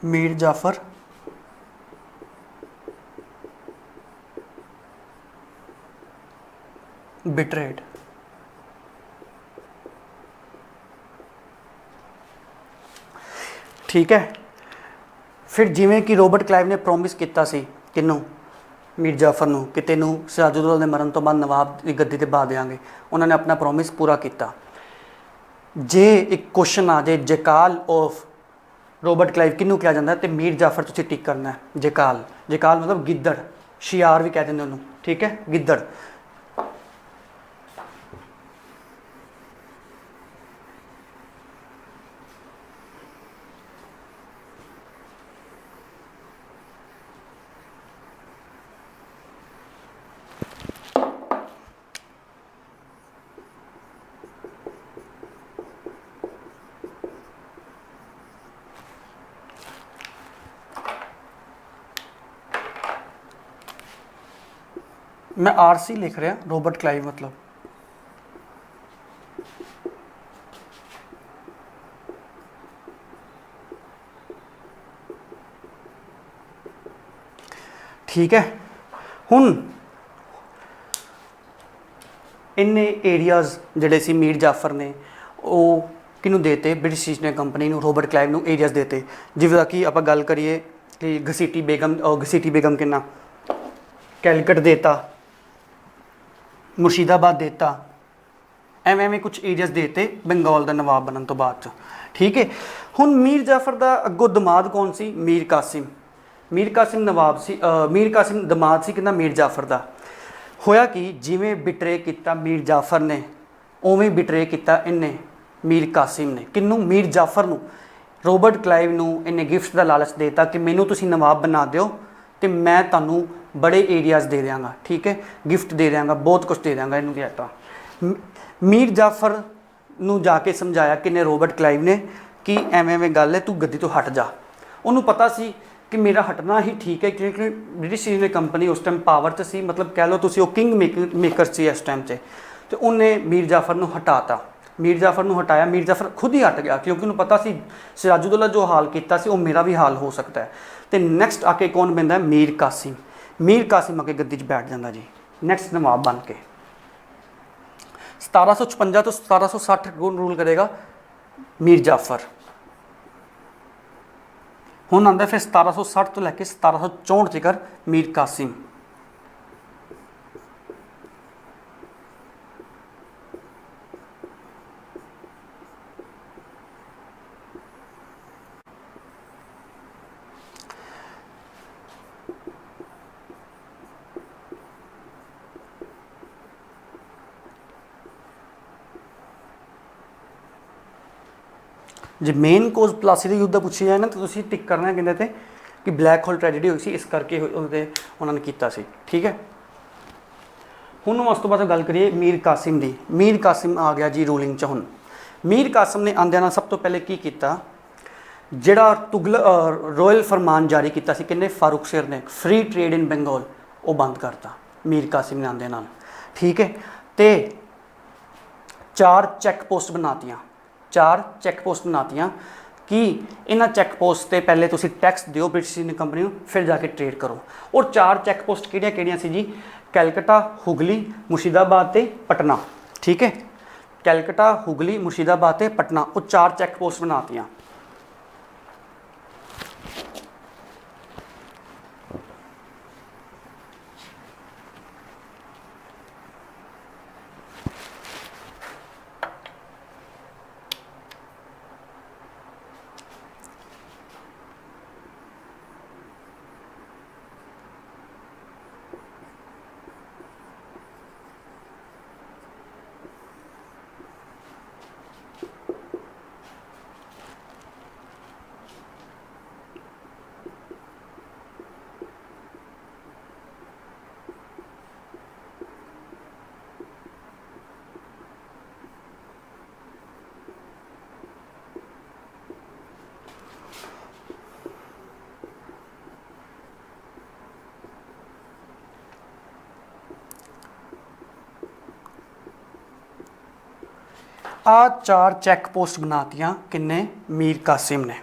मीर जाफर बिटरेड। ठीक है, फिर जिवें कि रॉबर्ट क्लाइव ने प्रॉमिस किया सी किनू, मीर जाफर नूं कि तैनूं सिराजुद्दौला दे मरण तो बाद नवाब की गद्दी ते बहा देंगे, उन्होंने अपना प्रॉमिस पूरा किया। जे एक क्वेश्चन आ जाए जकाल ऑफ रॉबर्ट क्लाइव किनू कहा जाता है, तो मीर जाफर तुसीं टिक करना है जकाल। जकाल मतलब गिद्दड़, शियार भी कह देंगे उन्होंने, ठीक है, गिद्दड़। मैं आरसी लिख रहा, रॉबर्ट क्लाइव मतलब। ठीक है, हुण इन्ने एरियाज़ जिहड़े सी मीर जाफर ने वो किनू देते, ब्रिटिश ईस्ट इंडिया कंपनी नूं, रॉबर्ट क्लाइव नूं एरियाज़ देते। जिवें कि आपां गल करिए कि घसीटी बेगम किन्ना कैलकट देता, मुर्शीदाबाद देता, एवें कुछ एरियाज़ देते बंगाल का नवाब बनने तो बाद। ठीक है, हुण मीर जाफर का अगों दमाद कौन सी? मीर कासिम। मीर कासिम नवाब सी, मीर कासिम दमाद सी किन्ना? मीर जाफर का। होया कि जिवें बिटरे किया मीर जाफर ने, उवें बिटरे किया इन्हें मीर कासिम ने। किन्नू? मीर जाफर नूं। रॉबर्ट क्लाइव नूं इन्हें गिफ्ट का लालच देता कि मैनू तुसीं नवाब बना दिओ तो मैं तुहानूं बड़े एरियाज़ दे देंगा, ठीक है, गिफ्ट दे देंगा, बहुत कुछ दे देंगा। इन्होंने कहता मीर जाफर नूं जाके समझाया कि रॉबर्ट क्लाइव ने कि एवें गल है, तू गद्दी तो हट जा। उन्होंने पता सी कि मेरा हटना ही ठीक है, क्योंकि ब्रिटिश ईस्ट इंडिया कंपनी उस टाइम पावर च सी, मतलब कह लो तुसीं किंग मेकर सी इस टाइम से। तो उन्हें मीर जाफर नूं हटाता, मीर जाफर नूं हटाया, मीर जाफर खुद ही हट गया क्योंकि उन्हें पता सी सिराजुद्दौला जो हाल किया सी वो मेरा भी हाल हो सकता है। तो नैक्सट आके कौन बनता है? मीर कासिम। मीर कासिम आके गद्दी 'च बैठ जाता जी, नैक्सट नवाब बन के। 1756 तो 1760 रूल करेगा मीर जाफर। हुण आंदा फिर 1760 तो लैके 1764 तक मीर कासिम। जे मेन कोज प्लासी के युद्ध का पूछी जाए ना तो तुसीं टिक करना है कहते कि ब्लैक होल ट्रैजेडी हुई सी, इस करके उन्होंने किया सी। ठीक है, हुण उस तो बाद गल करिए मीर कासिम की। मीर कासिम आ गया जी रूलिंग च। हुण मीर कासिम ने आंदियां सब तो पहले की किया, जिहड़ा रॉयल फरमान जारी किया सी किन्ने? फारूक शेर ने, फ्री ट्रेड इन बंगाल, वो बंद करता मीर कासिम ने आंदे नाल। ठीक है, तो 4 चैक पोस्ट बनातियाँ, 4 चैक पोस्ट बनातियाँ कि इन्हां चैक पोस्ट ते पहले तुसीं टैक्स दिओ ब्रिटिश ईस्ट इंडिया कंपनी नूं, फिर जाके ट्रेड करो। और 4 चैक पोस्ट किहड़ियां सी जी? कैलकटा, हुगली, मुर्शीदाबाद ते पटना। ठीक है, कैलकटा, हुगली, मुर्शीदाबाद ते पटना, वो 4 चैक पोस्ट बनातियाँ। आ 4 चैक पोस्ट बनातियाँ किन्ने? मीर कासिम ने।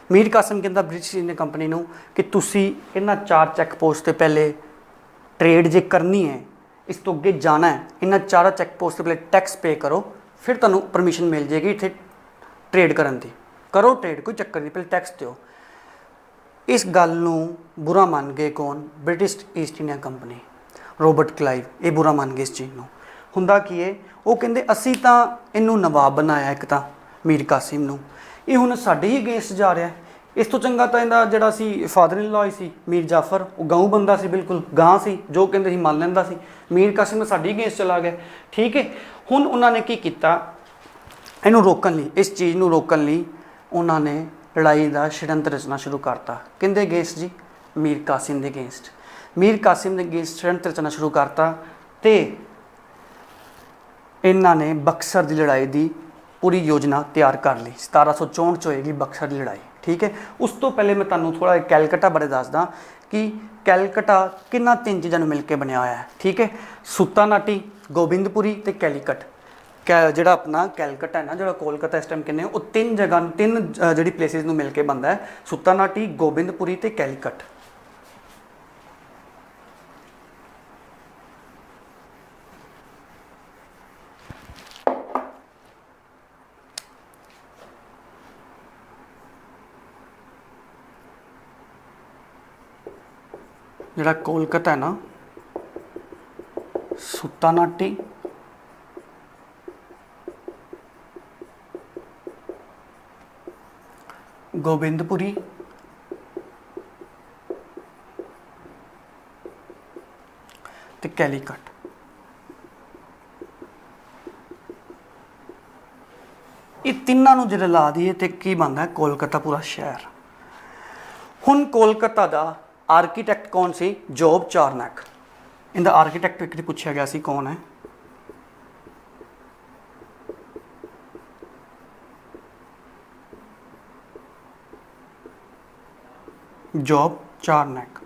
ਮੀਰ ਕਾਸਿਮ ਕਹਿੰਦਾ ਬ੍ਰਿਟਿਸ਼ ਇੰਡੀਅਨ ਕੰਪਨੀ ਨੂੰ ਕਿ ਤੁਸੀਂ ਇਹਨਾਂ 4 ਚੈੱਕ ਪੋਸਟ ਤੇ ਪਹਿਲੇ ਟ੍ਰੇਡ ਜੇ ਕਰਨੀ ਹੈ, ਇਸ ਤੋਂ ਅੱਗੇ ਜਾਣਾ ਹੈ, ਇਹਨਾਂ 4 ਚੈੱਕ ਪੋਸਟ ਤੇ ਪਹਿਲੇ ਟੈਕਸ ਪੇ ਕਰੋ, ਫਿਰ ਤੁਹਾਨੂੰ ਪਰਮਿਸ਼ਨ ਮਿਲ ਜਾਏਗੀ ਇੱਥੇ ਟ੍ਰੇਡ ਕਰਨ ਦੀ। ਕਰੋ ਟ੍ਰੇਡ, ਕੋਈ ਚੱਕਰ ਨਹੀਂ, ਪਹਿਲੇ ਟੈਕਸ ਦਿਓ। ਇਸ ਗੱਲ ਨੂੰ ਬੁਰਾ ਮੰਨ ਗਏ ਕੌਣ? British East India company, Robert Clive, ਇਹ ਬੁਰਾ ਮੰਨ ਗਏ ਇਸ ਚੀਜ਼ ਨੂੰ। ਹੁੰਦਾ ਕੀ ਹੈ, ਉਹ ਕਹਿੰਦੇ ਅਸੀਂ ਤਾਂ ਇਹਨੂੰ ਨਵਾਬ ਬਣਾਇਆ ਇੱਕ ਤਾਂ ਮੀਰ ਕਾਸਿਮ ਨੂੰ, ਇਹ ਹੁਣ ਸਾਡੇ ਹੀ ਅਗੇਂਸਟ ਜਾ ਰਿਹਾ। ਇਸ ਤੋਂ ਚੰਗਾ ਤਾਂ ਇਹਦਾ ਜਿਹੜਾ ਸੀ ਫਾਦਰ ਇਨ ਲਾਅ ਸੀ ਮੀਰ ਜਾਫਰ, ਉਹ ਗਊ ਬੰਦਾ ਸੀ, ਬਿਲਕੁਲ ਗਾਂ ਸੀ, ਜੋ ਕਹਿੰਦੇ ਸੀ ਮੰਨ ਲੈਂਦਾ ਸੀ। ਮੀਰ ਕਾਸਿਮ ਸਾਡੀ ਅਗੇਂਸਟ ਚਲਾ ਗਿਆ। ਠੀਕ ਹੈ, ਹੁਣ ਉਹਨਾਂ ਨੇ ਕੀ ਕੀਤਾ, ਇਹਨੂੰ ਰੋਕਣ ਲਈ, ਇਸ ਚੀਜ਼ ਨੂੰ ਰੋਕਣ ਲਈ ਉਹਨਾਂ ਨੇ ਲੜਾਈ ਦਾ ਛੜਯੰਤਰ ਰਚਨਾ ਸ਼ੁਰੂ ਕਰਤਾ। ਕਿਹਦੇ ਅਗੇਂਸਟ ਜੀ? ਮੀਰ ਕਾਸਿਮ ਦੇ ਅਗੇਂਸਟ। ਮੀਰ ਕਾਸਿਮ ਦੇ ਅਗੇਂਸਟ ਛੜਯੰਤਰ ਰਚਨਾ ਸ਼ੁਰੂ ਕਰਤਾ ਤੇ ਇਹਨਾਂ ਨੇ ਬਕਸਰ ਦੀ ਲੜਾਈ ਦੀ ਪੂਰੀ ਯੋਜਨਾ ਤਿਆਰ ਕਰ ਲਈ। 1764 ਚ ਹੋਏਗੀ ਬਕਸਰ ਦੀ ਲੜਾਈ। ਠੀਕ ਹੈ, ਉਸ ਤੋਂ ਪਹਿਲੇ ਮੈਂ ਤੁਹਾਨੂੰ ਥੋੜਾ ਕੈਲਕਟਾ ਬਾਰੇ ਦੱਸਦਾ ਕਿ ਕੈਲਕਟਾ ਕਿੰਨਾ 3 ਚੀਜ਼ਾਂ ਨੂੰ ਮਿਲ ਕੇ ਬਣਿਆ ਹੋਇਆ ਹੈ। ਠੀਕ ਹੈ, ਸੁਲਤਾਨਾਟੀ, ਗੋਬਿੰਦਪੁਰੀ ਤੇ ਕੈਲੀਕਟ। ਜਿਹੜਾ ਆਪਣਾ ਕੈਲਕਟਾ ਹੈ ਨਾ, ਜਿਹੜਾ ਕੋਲਕਾਤਾ ਇਸ ਟਾਈਮ ਕਹਿੰਦੇ, ਉਹ 3 ਜਗ੍ਹਾ, 3 ਜਿਹੜੀ ਪਲੇਸਿਸ ਨੂੰ ਮਿਲ ਕੇ ਬਣਦਾ ਹੈ, ਸੁਲਤਾਨਾਟੀ, ਗੋਬਿੰਦਪੁਰੀ ਤੇ ਕੈਲੀਕਟ। ਜਿਹੜਾ ਕੋਲਕਾਤਾ ਹੈ ਨਾ, ਸੁਲਤਾਨਾਟੀ, ਗੋਬਿੰਦਪੁਰੀ ਤੇ ਕੈਲੀਕਟ। ਇਹ ਤਿੰਨਾਂ ਨੂੰ ਜੇ ਲਾ ਦਈਏ ਤੇ ਕੀ ਬਣਦਾ? ਕੋਲਕਾਤਾ ਪੂਰਾ ਸ਼ਹਿਰ। ਹੁਣ ਕੋਲਕਾਤਾ ਦਾ ਆਰਕੀਟੈਕਟ ਕੌਣ ਸੀ? ਜੋਬ ਚਾਰਨਕ। ਇਹਦਾ ਆਰਕੀਟੈਕਟ ਇੱਕ ਪੁੱਛਿਆ ਗਿਆ ਸੀ ਕੌਣ ਹੈ? ਜੋਬ ਚਾਰਨਕ।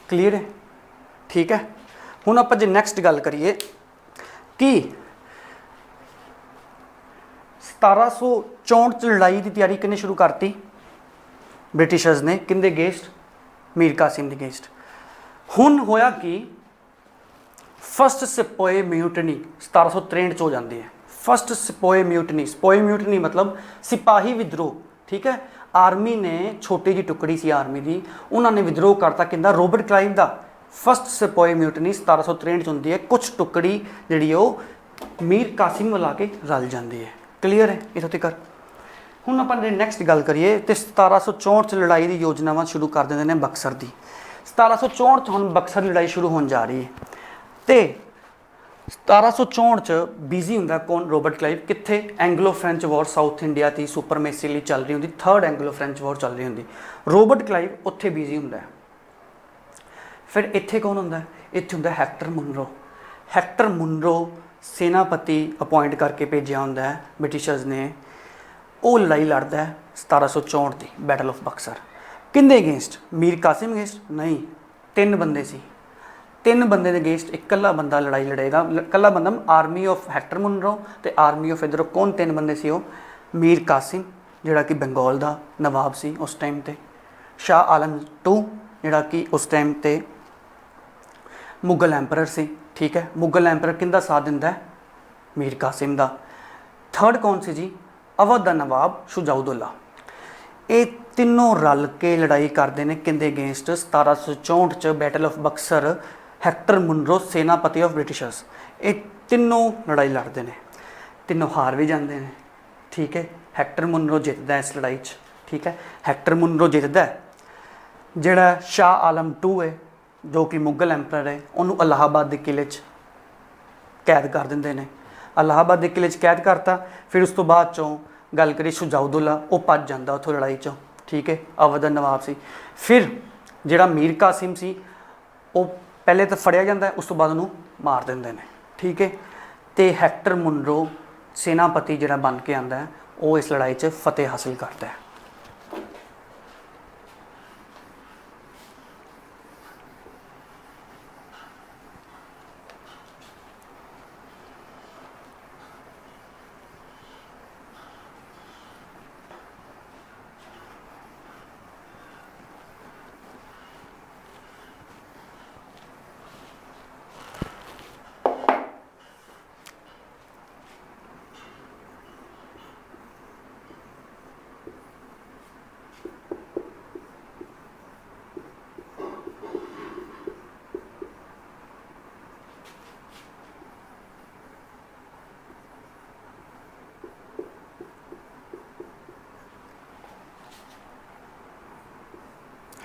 ਕਲੀਅਰ ਹੈ? ਠੀਕ ਹੈ, ਹੁਣ ਆਪਾਂ ਜੇ ਨੈਕਸਟ ਗੱਲ ਕਰੀਏ ਕਿ 1764 ਚ ਲੜਾਈ ਦੀ ਤਿਆਰੀ ਕਿਹਨੇ ਸ਼ੁਰੂ ਕਰਤੀ? ਬ੍ਰਿਟਿਸ਼ਰਸ ਨੇ। ਕਿਹਦੇ ਅਗੇਂਸਟ? ਮੀਰ ਕਾਸਿਮ ਦੇ ਅਗੇਂਸਟ। ਹੁਣ ਹੋਇਆ ਕਿ ਫਸਟ ਸਿਪੋਏ ਮਿਊਟਨੀ 1763 ਚ ਹੋ ਜਾਂਦੀ ਹੈ। ਫਸਟ ਸਿਪੋਏ ਮਿਊਟਨੀ, ਸਿਪੋਏ ਮਿਊਟਨੀ मतलब ਸਿਪਾਹੀ ਵਿਦਰੋਹ। ਠੀਕ ਹੈ, ਆਰਮੀ ਨੇ, ਛੋਟੀ ਜਿਹੀ ਟੁਕੜੀ ਸੀ ਆਰਮੀ ਦੀ, ਉਹਨਾਂ ਨੇ ਵਿਦਰੋਹ ਕਰਤਾ। ਕਿੰਦਾ? ਰੋਬਰਟ ਕਲਾਈਵ ਦਾ। ਫਸਟ ਸਿਪੋਏ ਮਿਊਟਨੀ 1763 ਚ ਹੁੰਦੀ ਹੈ। ਕੁਛ ਟੁਕੜੀ ਜਿਹੜੀ ਉਹ ਮੀਰ ਕਾਸਿਮ ਵੱਲ ਆ ਕੇ ਰਲ ਜਾਂਦੀ ਹੈ। ਕਲੀਅਰ ਹੈ ਇੱਥੋਂ ਤੱਕ? ਹੁਣ ਆਪਾਂ ਜੇ ਨੈਕਸਟ ਗੱਲ ਕਰੀਏ ਤੇ 1764 ਚ ਲੜਾਈ ਦੀ ਯੋਜਨਾਵਾਂ ਸ਼ੁਰੂ ਕਰ ਦਿੰਦੇ ਨੇ ਬਕਸਰ ਦੀ। 1764 ਚ ਹੁਣ ਬਕਸਰ ਦੀ ਲੜਾਈ ਸ਼ੁਰੂ ਹੋਣ ਜਾ ਰਹੀ ਹੈ ਤੇ 1764 ਚ ਬਿਜ਼ੀ ਹੁੰਦਾ ਕੌਣ? Robert Clive. ਕਿੱਥੇ? ਐਂਗਲੋ ਫ੍ਰੈਂਚ ਵਾਰ ਸਾਊਥ ਇੰਡੀਆ ਦੀ ਸੁਪਰਮੇਸੀ ਲਈ ਚੱਲ ਰਹੀ ਹੁੰਦੀ, 3rd ਐਂਗਲੋ ਫ੍ਰੈਂਚ ਵਾਰ ਚੱਲ ਰਹੀ ਹੁੰਦੀ। ਰੋਬਰਟ ਕਲਾਈਵ ਉੱਥੇ ਬਿਜ਼ੀ ਹੁੰਦਾ। ਫਿਰ ਇੱਥੇ ਕੌਣ ਹੁੰਦਾ? ਇੱਥੇ ਹੁੰਦਾ ਹੈਕਟਰ ਮੁਨਰੋ। ਹੈਕਟਰ ਮੁਨਰੋ ਸੈਨਾਪਤੀ ਅਪਾਇੰਟ ਕਰਕੇ ਭੇਜਿਆ ਹੁੰਦਾ ਹੈ ਬ੍ਰਿਟਿਸ਼ਰਸ ਨੇ। ਉਹ ਲੜਾਈ ਲੜਦਾ ਹੈ 1764 ਦੀ ਬੈਟਲ ਆਫ ਬਕਸਰ। ਕਿਹਦੇ ਅਗੇਂਸਟ? ਮੀਰ ਕਾਸਿਮ ਅਗੇਂਸਟ ਨਹੀਂ, 3 ਬੰਦੇ ਸੀ। 3 ਬੰਦੇ ਦੇ ਅਗੇਂਸਟ ਇਕੱਲਾ ਬੰਦਾ ਲੜਾਈ ਲੜੇਗਾ। ਇਕੱਲਾ ਬੰਦਾ ਆਰਮੀ ਆਫ ਹੈਕਟਰ ਮੁਨਰੋ ਤੇ ਆਰਮੀ ਆਫ ਇੱਧਰੋਂ ਕੌਣ? 3 ਬੰਦੇ ਸੀ ਉਹ। ਮੀਰ ਕਾਸਿਮ ਜਿਹੜਾ ਕਿ ਬੰਗਾਲ ਦਾ ਨਵਾਬ ਸੀ ਉਸ ਟਾਈਮ ਤੇ, ਸ਼ਾਹ ਆਲਮ II ਜਿਹੜਾ ਕਿ ਉਸ ਟਾਈਮ ਤੇ ਮੁਗਲ ਐਂਪਰਰ ਸੀ। ਠੀਕ ਹੈ, ਮੁਗਲ ਐਂਪਰਰ ਕਿਹਦਾ ਸਾਥ ਦਿੰਦਾ? ਮੀਰ ਕਾਸਿਮ ਦਾ। 3rd ਕੌਣ ਸੀ ਜੀ? ਅਵਧ ਦਾ ਨਵਾਬ ਸ਼ੁਜਾਉਦੌਲਾ। ਇਹ ਤਿੰਨੋਂ ਰਲ ਕੇ ਲੜਾਈ ਕਰਦੇ ਨੇ ਕਿਹਦੇ ਅਗੇਂਸਟ? 1764 ਚ battle of Buxar. Hector Munro ਸੈਨਾਪਤੀ ਆਫ ਬ੍ਰਿਟਿਸ਼ਰਸ। ਇਹ ਤਿੰਨੋਂ ਲੜਾਈ ਲੜਦੇ ਨੇ, ਤਿੰਨੋਂ ਹਾਰ ਵੀ ਜਾਂਦੇ ਨੇ। ਠੀਕ ਹੈ, ਹੈਕਟਰ ਮੁਨਰੋ ਜਿੱਤਦਾ ਇਸ ਲੜਾਈ 'ਚ। ਠੀਕ ਹੈ, ਹੈਕਟਰ ਮੁਨਰੋ ਜਿੱਤਦਾ। ਜਿਹੜਾ ਸ਼ਾਹ ਆਲਮ II ਹੈ ਜੋ ਕਿ ਮੁਗਲ ਐਂਪਰਰ ਹੈ, ਉਹਨੂੰ ਇਲਾਹਾਬਾਦ ਦੇ ਕਿਲੇ 'ਚ ਕੈਦ ਕਰ ਦਿੰਦੇ ਨੇ। ਇਲਾਹਾਬਾਦ ਦੇ ਕਿਲੇ 'ਚ ਕੈਦ ਕਰਤਾ। ਫਿਰ ਉਸ ਤੋਂ ਬਾਅਦ ਚੋਂ ਗੱਲ ਕਰੀ ਸ਼ੁਜਾਉਦੌਲਾ, ਉਹ ਭੱਜ ਜਾਂਦਾ ਉੱਥੋਂ ਲੜਾਈ 'ਚੋਂ। ਠੀਕ ਹੈ, ਅਵਧ ਦਾ ਨਵਾਬ ਸੀ। ਫਿਰ ਜਿਹੜਾ ਮੀਰ ਕਾਸਿਮ ਸੀ ਉਹ ਪਹਿਲੇ ਤਾਂ ਫੜਿਆ ਜਾਂਦਾ, ਉਸ ਤੋਂ ਬਾਅਦ ਉਹਨੂੰ ਮਾਰ ਦਿੰਦੇ ਨੇ। ਠੀਕ ਹੈ, ਤੇ ਹੈਕਟਰ ਮੁਨਰੋ ਸੈਨਾਪਤੀ ਜਿਹੜਾ ਬਣ ਕੇ ਆਉਂਦਾ ਉਹ ਇਸ ਲੜਾਈ 'ਚ ਫਤਿਹ ਹਾਸਿਲ ਕਰਦਾ ਹੈ।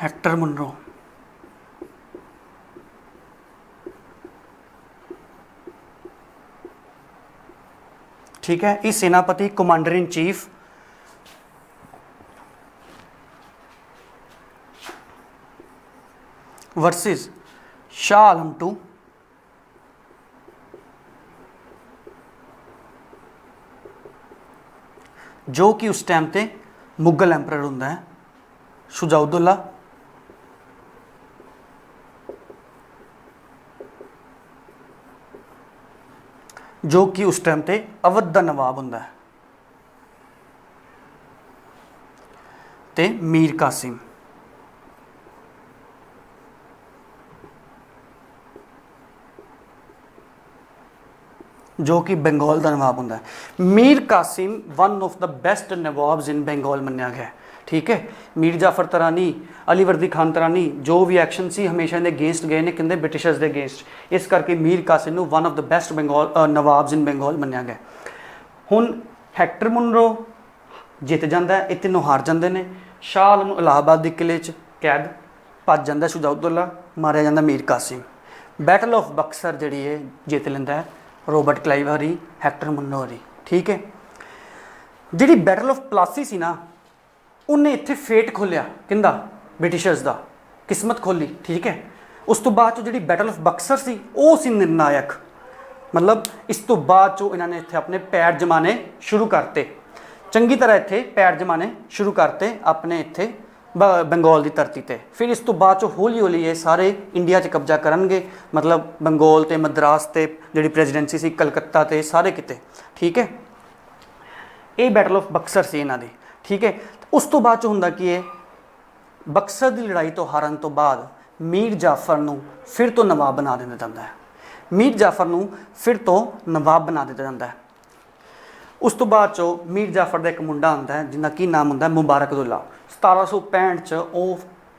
ਹੈਕਟਰ ਮੁਨਰੋ, ठीक है। ये सेनापति commander in chief versus Shah Alam two, जो कि उस टाइम ते मुगल एंपरर हुंदा है शुजाउद्दौला, जो कि उस टाइम ते अवध दा नवाब हुंदा है, ते मीर कासिम, जो कि बंगाल का नवाब होंगे। Mir Qasim one of the best nawabs in Bengal मन्या गया, ठीक है। मीर जाफर तरानी, अली वर्दी खान तरानी जो भी एक्शन सी हमेशा इन्हें अगेंस्ट गए ने कहते ब्रिटिशर्स के अगेंस्ट, इस करके मीर कासिम को one of the best Bengal nawabs in Bengal मन्या गया। हुण हैक्टर मुनरो जित जाता है, इतनों हार जाते हैं। शाह आलम इलाहाबाद के किले कैद भज जाता शुजाउद्दौला, मारिया जाता मीर कासिम। बैटल ऑफ बक्सर जी है जित लेंदा है रॉबर्ट क्लाइव हरी, हैक्टर मुनरो हरी, ठीक है। जी बैटल ऑफ प्लासी सी ना, उन्हें इत्थे फेट खोलिया किंदा ब्रिटिशर्स का, किस्मत खोली, ठीक है। उस तो बाद जी बैटल ऑफ बक्सर सी वो सी निर्णायक, मतलब इस तो बाद इन्होंने इत्थे अपने पैर जमाने शुरू करते, चंगी तरह इत्थे पैर जमाने शुरू करते अपने इत्थे बंगाल की धरती ते। फिर इस तो बाद हौली हौली ये सारे इंडिया च कब्जा करनगे, मतलब बंगाल ते मद्रास ते जिहड़ी प्रेजिडेंसी सी कलकत्ता ते सारे किते, ठीक है। ये बैटल ऑफ बक्सर सी इन्हां दी, ठीक है। उस तो बाद हुंदा कि ये बक्सर की लड़ाई तो हारन तो बाद मीर जाफर नूं फिर तो नवाब बना दिता जाता है, मीर जाफर नूं फिर तो नवाब बना दिता जाता है। उस तो बाद मीर जाफर का एक मुंडा आंदा है जिन्ना की नाम होंदा है मुबारकदुल्ला। 1765 च वो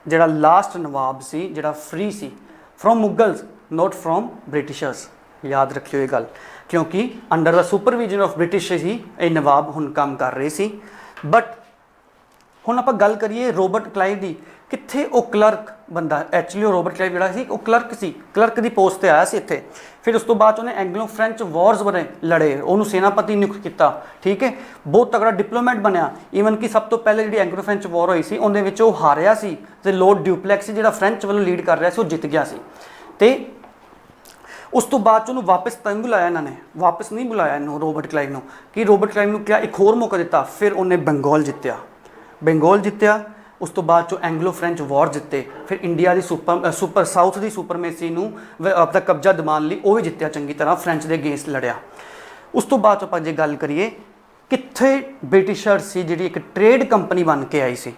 जिहड़ा लास्ट नवाब सी जिहड़ा फ्री सी from Mughals, not from Britishers, याद रखियो ये गल, क्योंकि under the supervision of British ही ये नवाब हुण काम कर रहे सी। बट हुण आपां गल करिए रॉबर्ट क्लाइव की, कित्थे वो क्लर्क बंदा, एक्चुअली रॉबर्ट क्लाइव जिहड़ा सी वो क्लर्क सी, क्लर्क की पोस्ट ते आया सी इत्थे। फिर उस तो बाद उन्हें एंग्लो फ्रेंच वॉर्स बने लड़े, उन्होंने सेनापति नियुक्त किया, ठीक है। बहुत तगड़ा डिप्लोमैट बनया। ईवन कि सब तो पहले जी एंग्लो फ्रेंच वॉर हुई सी उहदे विच वो हारिया सी ते लॉर्ड ड्यूप्लैक्स जिहड़ा फ्रेंच वालों लीड कर रहा सी वो जित गया सी। ते उस तो बाद उन्होंने वापस तंग बुलाया, इन्होंने वापस नहीं बुलाया इन्हों रॉबर्ट क्लाइव नूं, कि रॉबर्ट क्लाइव नूं क्या एक होर मौका दिता। फिर उन्हें बंगाल जितया, बंगाल जितया। उस तो बाद एंग्लो फ्रेंच वॉर जिते, फिर इंडिया की सुपर साउथ की सुपरमेसी अपना कब्जा दिवान ली वो भी जितया चंगी तरह, फ्रेंच के अगेंस्ट लड़िया। उस तो बाद आप जे गल करिए कित्थे ब्रिटिशर्स सी जी एक ट्रेड कंपनी बन के आई सी,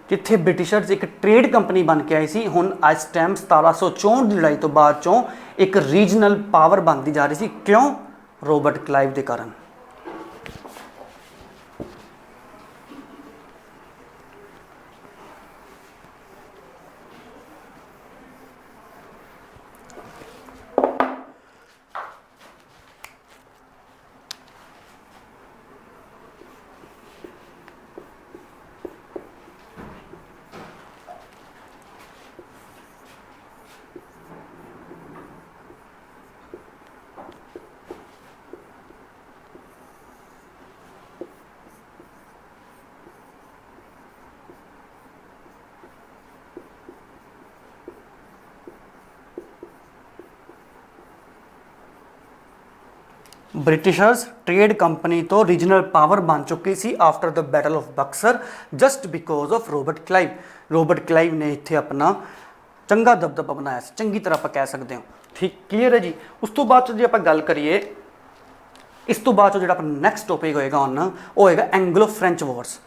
जिथे ब्रिटिशर्स एक ट्रेड कंपनी बन के आई सी। हुण इस टाइम 1764 की लड़ाई तो बाद एक रीजनल पावर बनती जा रही सी, क्यों? रॉबर्ट क्लाइव के कारण। ब्रिटिशर्स ट्रेड कंपनी तो रीजनल पावर बन चुकी सी after the battle of Buxar, just because of Robert Clive. Robert Clive ने इत्थे अपना चंगा दबदबा बनाया, चंगी तरह आप कह सकते हो, ठीक क्लीयर है जी। उस तो बाद जो आप गल करिए, इस तो बाद जो नैक्सट टॉपिक होएगा ऑन वो होएगा एंग्लो फ्रेंच वॉर्स।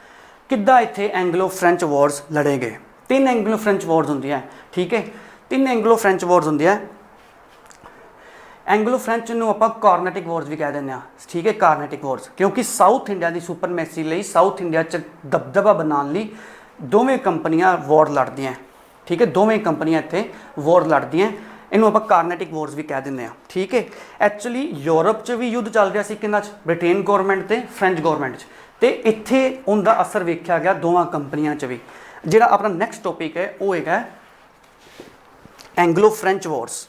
किद्दां इत्थे एंग्लो फ्रेंच वॉर्स लड़े गए। 3 एंग्लो फ्रेंच वॉर्स होंदियां, ठीक है, 3 एंग्लो फ्रेंच वॉर्स होंदियां। एंग्लो फ्रेंच नूं आपां कार्नेटिक वॉर्स भी कह देंगे, ठीक है, कार्नेटिक वॉर्स, क्योंकि साउथ इंडिया की सुपरमेसी लई, साउथ इंडिया च दबदबा बनाने लई दोवें कंपनियां वॉर लड़दियां, ठीक है, दोवें कंपनियां इत्थे वॉर लड़दियां। इन्हूं आपां कार्नेटिक वॉर्स भी कह देंगे, ठीक है। एक्चुअली यूरोप च भी युद्ध चल रहा सी किन्ना च, ब्रिटेन गौरमेंट ते फ्रेंच गौरमेंट च, ते इत्थे उनका असर वेख्या गया दोवां कंपनियां च भी। ਜਿਹੜਾ ਆਪਣਾ ਨੈਕਸਟ ਟੌਪਿਕ ਹੈ ਉਹ ਹੈਗਾ Anglo French Waris.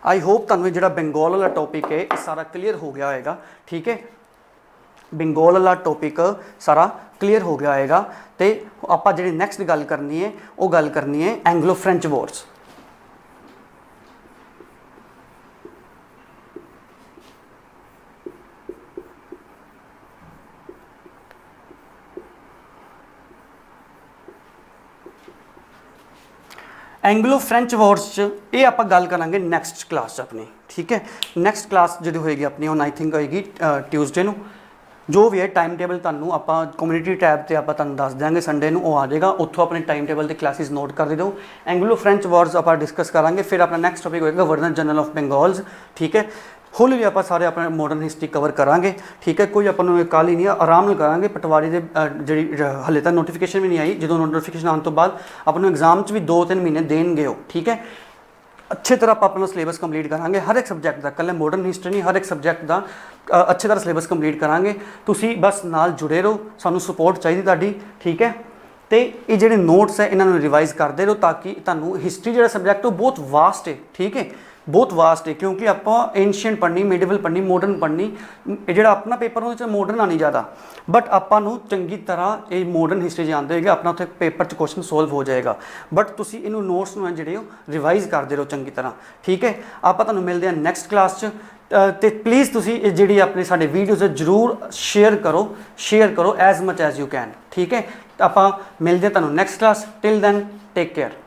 I hope ਤੁਹਾਨੂੰ ਜਿਹੜਾ ਬੰਗਾਲ ਵਾਲਾ ਟੌਪਿਕ ਹੈ ਇਹ ਸਾਰਾ ਕਲੀਅਰ ਹੋ ਗਿਆ ਹੋਏਗਾ। ਠੀਕ ਹੈ, ਬੰਗਾਲ ਵਾਲਾ ਟੌਪਿਕ ਸਾਰਾ ਕਲੀਅਰ ਹੋ ਗਿਆ ਹੋਏਗਾ। ਤੇ ਆਪਾਂ ਜਿਹੜੀ ਨੈਕਸਟ ਗੱਲ ਕਰਨੀ ਹੈ ਉਹ ਗੱਲ ਕਰਨੀ ਹੈ ਐਂਗਲੋ ਫ੍ਰੈਂਚ ਵਾਰਸ। एंगलो फ्रेंच वॉर्स ये आप गल करांगे नैक्सट क्लास अपनी। ठीक है, नैक्सट क्लास जो होएगी अपनी हुण आई थिंक होएगी ट्यूसडे नूं। जो भी है टाइम टेबल तुहानूं आपां कम्यूनिटी टैब ते आपां तुहानूं दस देंगे, संडे नूं आ जाएगा, उत्थों अपने टाइम टेबल ते क्लासेस नोट कर दो। एंगलो फ्रेंच वॉर्स आपां डिस्कस करांगे। फिर अपना नैक्सट टॉपिक होएगा गवर्नर जनरल ऑफ बंगाल्स। ठीक है, हौली भी आप सारे अपने मॉडर्न हिस्ट्री कवर करांगे। ठीक है, कोई अपन काली नहीं, आराम नाल करांगे। पटवारी दे जी हले तक नोटिफिकेशन भी नहीं आई, जो नोटिफिकेशन आने तो बाद अपने एग्जाम च भी 2-3 महीने देंगे हो। ठीक है, अच्छे तरह आप अपना सिलेबस कंप्लीट करांगे हर एक सब्जैक्ट का, कल मॉडर्न हिस्ट्री नहीं, हर एक सब्जैक्ट का अच्छे तरह सिलेबस कंप्लीट करांगे। तुसी बस नाल जुड़े रहो, सानू सपोर्ट चाहिए तुहाडी। ठीक है, तो ये जोड़े नोट्स है इन्होंने रिवाइज करते रहो ताकि तुहानू हिस्ट्री जो सब्जैक्ट है बहुत वास्ट है। ठीक है, बहुत वास्ट है, क्योंकि आप एंशियंट पढ़नी, मिडिवल पढ़नी, मॉडर्न पढ़नी, जो अपना पेपर वो मॉडर्न आनी ज़्यादा, बट आपू चंगी तरह ये मॉडर्न हिस्ट्री जानते होगी, अपना उत्थे पेपर च क्वेश्चन सोल्व हो जाएगा। बट तुसी इनू नोट्स में जोड़े रिवाइज करते रहो चंगी तरह। ठीक है, आप मिलते हैं नैक्सट क्लास च। तो प्लीज़ तुसी जी अपने साडे वीडियोज़ जरूर शेयर करो as much as you can. ठीक है, आप मिलते हैं तुहानू next class. Till then take care.